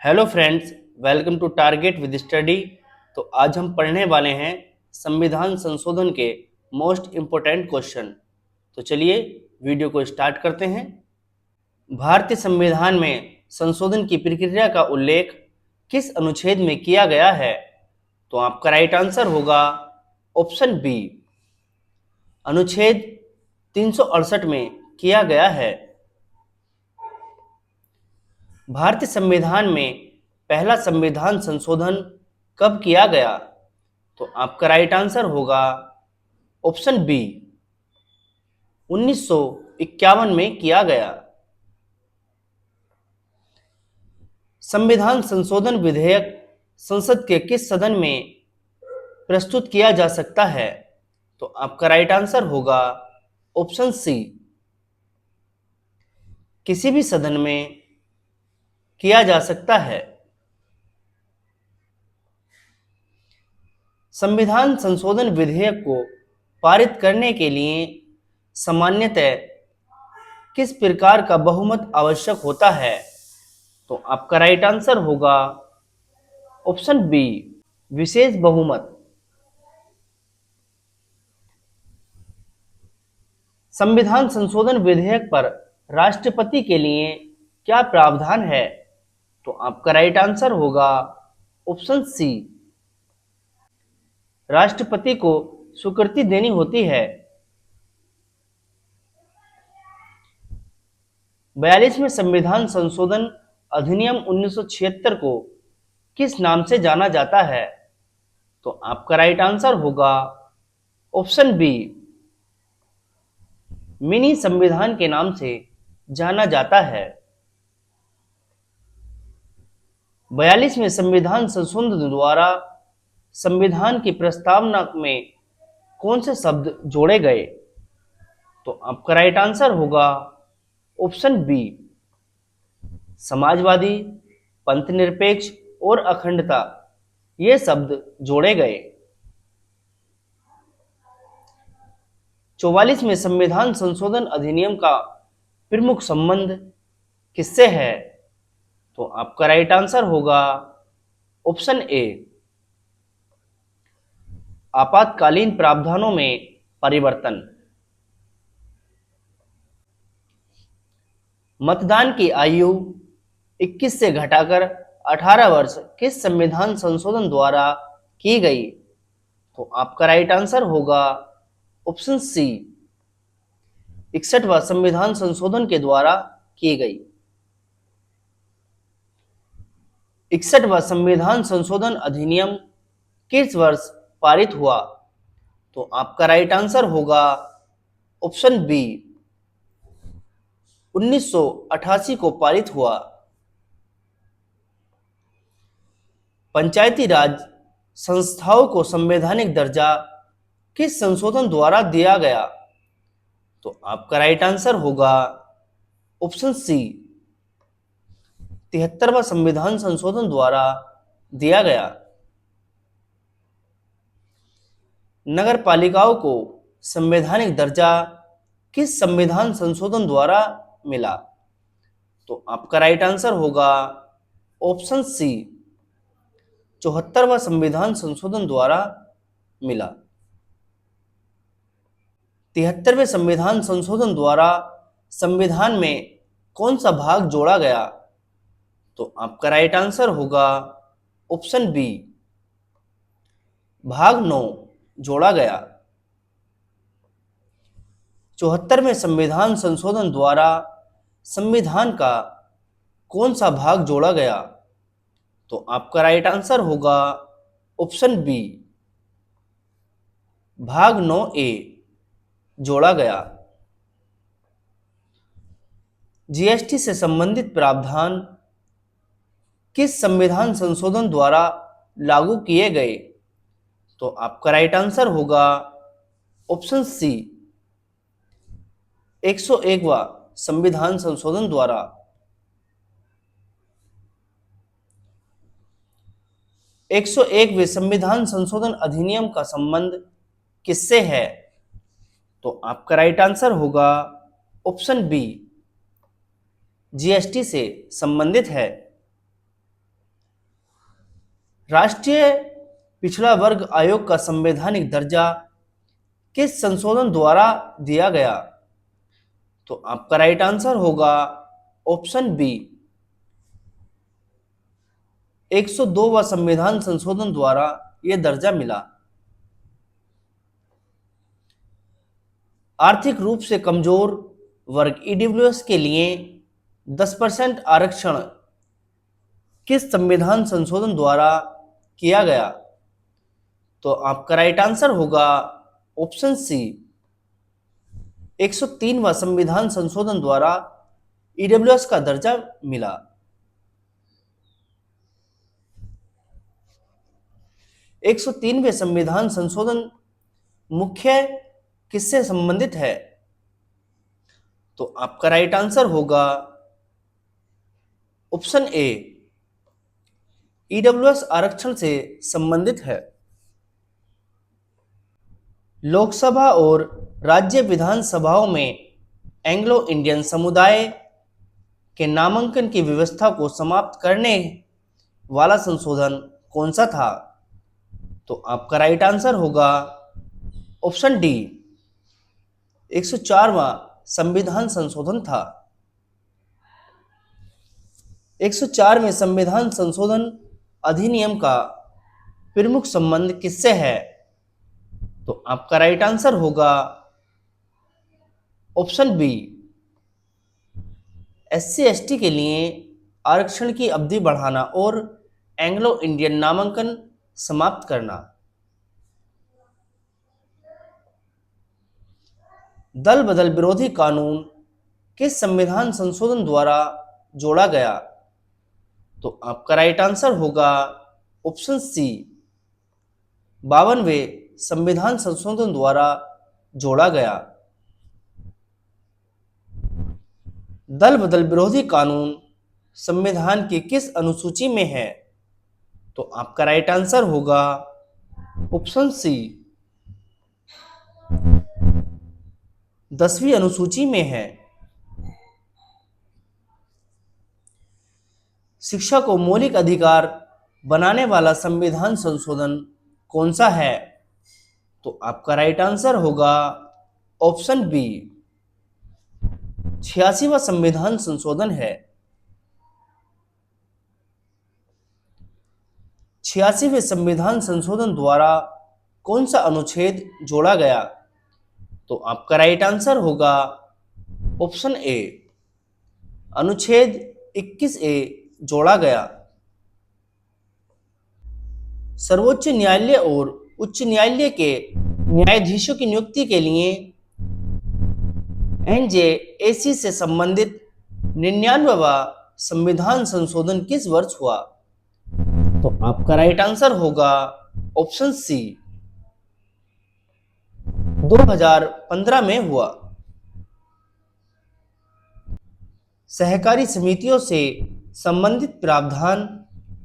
Hello friends, welcome to target with study. तो आज हम पढ़ने वाले हैं संविधान संशोधन के मोस्ट इम्पोर्टेंट क्वेश्चन। तो चलिए वीडियो को स्टार्ट करते हैं। भारतीय संविधान में संशोधन की प्रक्रिया का उल्लेख किस अनुच्छेद में किया गया है? तो आपका राइट आंसर होगा ऑप्शन बी, अनुच्छेद 368 में किया गया है। भारतीय संविधान में पहला संविधान संशोधन कब किया गया? तो आपका राइट आंसर होगा ऑप्शन बी, 1951 में किया गया। संविधान संशोधन विधेयक संसद के किस सदन में प्रस्तुत किया जा सकता है? तो आपका राइट आंसर होगा ऑप्शन सी, किसी भी सदन में किया जा सकता है। संविधान संशोधन विधेयक को पारित करने के लिए सामान्यतः किस प्रकार का बहुमत आवश्यक होता है? तो आपका राइट आंसर होगा ऑप्शन बी, विशेष बहुमत। संविधान संशोधन विधेयक पर राष्ट्रपति के लिए क्या प्रावधान है? तो आपका राइट आंसर होगा ऑप्शन सी, राष्ट्रपति को स्वीकृति देनी होती है। 42वें संविधान संशोधन अधिनियम 1976 को किस नाम से जाना जाता है? तो आपका राइट आंसर होगा ऑप्शन बी, मिनी संविधान के नाम से जाना जाता है। 42वें संविधान संशोधन द्वारा संविधान की प्रस्तावना में कौन से शब्द जोड़े गए? तो आपका राइट आंसर होगा ऑप्शन बी, समाजवादी, पंथनिरपेक्ष और अखंडता, ये शब्द जोड़े गए। 44वें संविधान संशोधन अधिनियम का प्रमुख संबंध किससे है? तो आपका राइट आंसर होगा ऑप्शन ए, आपातकालीन प्रावधानों में परिवर्तन। मतदान की आयु 21 से घटाकर 18 वर्ष किस संविधान संशोधन द्वारा की गई? तो आपका राइट आंसर होगा ऑप्शन सी, 61वां संविधान संशोधन के द्वारा की गई। 61वां संविधान संशोधन अधिनियम किस वर्ष पारित हुआ? तो आपका राइट आंसर होगा ऑप्शन बी, 1988 को पारित हुआ। पंचायती राज संस्थाओं को संवैधानिक दर्जा किस संशोधन द्वारा दिया गया? तो आपका राइट आंसर होगा ऑप्शन सी, 73वां संविधान संशोधन द्वारा दिया गया। नगर पालिकाओं को संवैधानिक दर्जा किस संविधान संशोधन द्वारा मिला? तो आपका राइट आंसर होगा ऑप्शन सी, 74वां संविधान संशोधन द्वारा मिला। 73वें संविधान संशोधन द्वारा संविधान में कौन सा भाग जोड़ा गया? तो आपका राइट आंसर होगा ऑप्शन बी, भाग 9 जोड़ा गया। 74वें संविधान संशोधन द्वारा संविधान का कौन सा भाग जोड़ा गया? तो आपका राइट आंसर होगा ऑप्शन बी, भाग 9A जोड़ा गया। जीएसटी से संबंधित प्रावधान किस संविधान संशोधन द्वारा लागू किए गए? तो आपका राइट आंसर होगा ऑप्शन सी, 101वां संविधान संशोधन द्वारा। 101वें संविधान संशोधन अधिनियम का संबंध किससे है? तो आपका राइट आंसर होगा ऑप्शन बी, जीएसटी से संबंधित है। राष्ट्रीय पिछड़ा वर्ग आयोग का संवैधानिक दर्जा किस संशोधन द्वारा दिया गया? तो आपका राइट आंसर होगा ऑप्शन बी, 102वां संविधान संशोधन द्वारा यह दर्जा मिला। आर्थिक रूप से कमजोर वर्ग ईडब्ल्यूएस के लिए 10% आरक्षण किस संविधान संशोधन द्वारा किया गया? तो आपका राइट आंसर होगा ऑप्शन सी, 103वां संविधान संशोधन द्वारा ईडब्ल्यूएस का दर्जा मिला। एक सौ तीनवें संविधान संशोधन मुख्य किससे संबंधित है? तो आपका राइट आंसर होगा ऑप्शन ए, ईडब्ल्यूएस आरक्षण से संबंधित है। लोकसभा और राज्य विधानसभाओं में एंग्लो इंडियन समुदाय के नामांकन की व्यवस्था को समाप्त करने वाला संशोधन कौन सा था? तो आपका राइट आंसर होगा ऑप्शन डी, 104वां संविधान संशोधन था। 104वें संविधान संशोधन अधिनियम का प्रमुख संबंध किससे है? तो आपका राइट आंसर होगा ऑप्शन बी, एससी एसटी के लिए आरक्षण की अवधि बढ़ाना और एंग्लो इंडियन नामांकन समाप्त करना। दल बदल विरोधी कानून किस संविधान संशोधन द्वारा जोड़ा गया? तो आपका राइट आंसर होगा ऑप्शन सी, 52वें संविधान संशोधन द्वारा जोड़ा गया। दल बदल विरोधी कानून संविधान की किस अनुसूची में है? तो आपका राइट आंसर होगा ऑप्शन सी, 10वीं अनुसूची में है। शिक्षा को मौलिक अधिकार बनाने वाला संविधान संशोधन कौन सा है? तो आपका राइट आंसर होगा ऑप्शन बी, 86वां संविधान संशोधन है। 86वें संविधान संशोधन द्वारा कौन सा अनुच्छेद जोड़ा गया? तो आपका राइट आंसर होगा ऑप्शन ए, अनुच्छेद 21A जोड़ा गया। सर्वोच्च न्यायालय और उच्च न्यायालय के न्यायाधीशों की नियुक्ति के लिए एनजेएसी से संबंधित 99वां संविधान संशोधन किस वर्ष हुआ? तो आपका राइट आंसर होगा ऑप्शन सी, 2015 में हुआ। सहकारी समितियों से संबंधित प्रावधान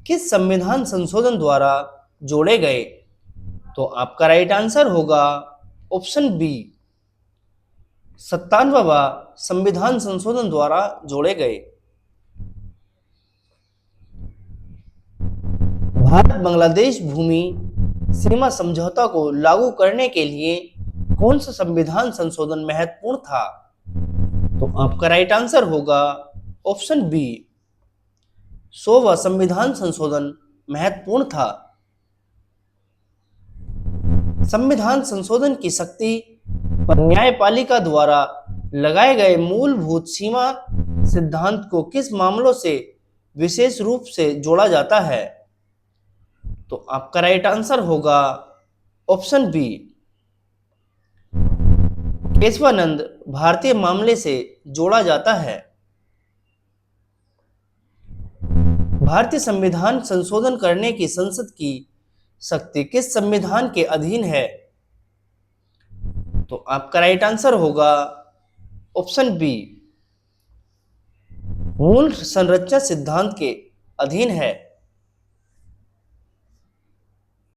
किस संविधान संशोधन द्वारा जोड़े गए? तो आपका राइट आंसर होगा ऑप्शन बी, 57वां संविधान संशोधन द्वारा जोड़े गए। भारत बांग्लादेश भूमि सीमा समझौता को लागू करने के लिए कौन सा संविधान संशोधन महत्वपूर्ण था? तो आपका राइट आंसर होगा ऑप्शन बी, 100वां संविधान संशोधन महत्वपूर्ण था। संविधान संशोधन की शक्ति पर न्यायपालिका द्वारा लगाए गए मूलभूत सीमा सिद्धांत को किस मामलों से विशेष रूप से जोड़ा जाता है? तो आपका राइट आंसर होगा ऑप्शन बी, केशवानंद भारतीय मामले से जोड़ा जाता है। भारतीय संविधान संशोधन करने की संसद की शक्ति किस संविधान के अधीन है? तो आपका राइट आंसर होगा ऑप्शन बी, मूल संरचना सिद्धांत के अधीन है।